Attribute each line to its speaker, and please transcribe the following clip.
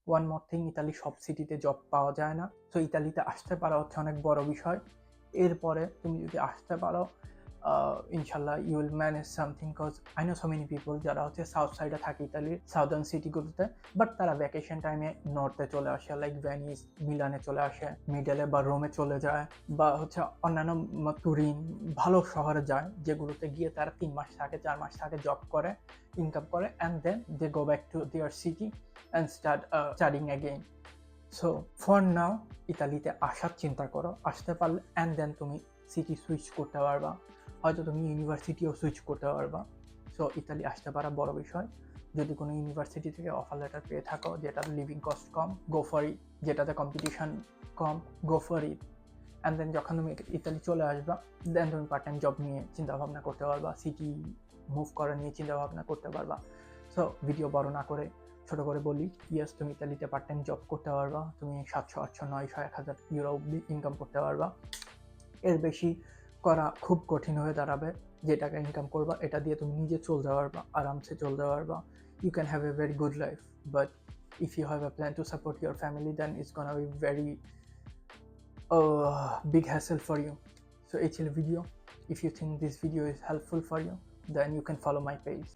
Speaker 1: One more thing, Italy সব সিটিতে job পাওয়া যায় না। সো ইতালিতে আসতে পারা হচ্ছে অনেক বড় বিষয়। এরপরে তুমি যদি আসতে পারো, ইনশাল্লাহ you will manage something, cause I know so many people যারা হচ্ছে সাউথ সাইডে থাকে ইতালির সাউদার্ন সিটিগুলোতে, বাট তারা ভ্যাকেশন টাইমে নর্থে চলে আসে, লাইক ভেনিস, মিলানে চলে আসে, মিডলে বা রোমে চলে যায়, বা হচ্ছে অন্যান্য তুরিন ভালো শহরে যায়, যেগুলোতে গিয়ে তারা 3 মাস থাকে, 4 মাস থাকে, জব করে, ইনকাম করে, and then they go back to their city and start studying again. So for now ইতালিতে আসার চিন্তা করো, আসতে পারলে অ্যান্ড দেন তুমি সিটি সুইচ করতে পারবা, হয়তো তুমি ইউনিভার্সিটিও সুইচ করতে পারবা। সো ইতালি আসতে পারা বড় বিষয়। যদি কোনো ইউনিভার্সিটি থেকে অফার লেটার পেয়ে থাকো যেটার লিভিং কস্ট কম, গো ফর ইট। যেটাতে কম্পিটিশন কম, go for it. And then যখন তুমি ইতালি চলে আসবা, দেন তুমি পার্ট টাইম জব নিয়ে চিন্তাভাবনা করতে পারবা, সিটি মুভ করা নিয়ে চিন্তাভাবনা করতে পারবা। সো ভিডিও বড় না করে ছোট করে বলি, ইয়েস তুমি ইতালিতে পার্ট টাইম জব করতে পারবা, তুমি 700, 800, 900, 1000 ইউরো অব্দি ইনকাম করতে পারবা। এর বেশি করা খুব কঠিন হয়ে দাঁড়াবে। যে টাকা ইনকাম করবা এটা দিয়ে তুমি নিজে চলতে পারবা, আরামসে চলতে পারবা। You can have a very good life, but if you have a plan to support your family, then it's gonna be very big hassle for you. So এই ছিল video. If you think this video is helpful for you, then you can follow my page.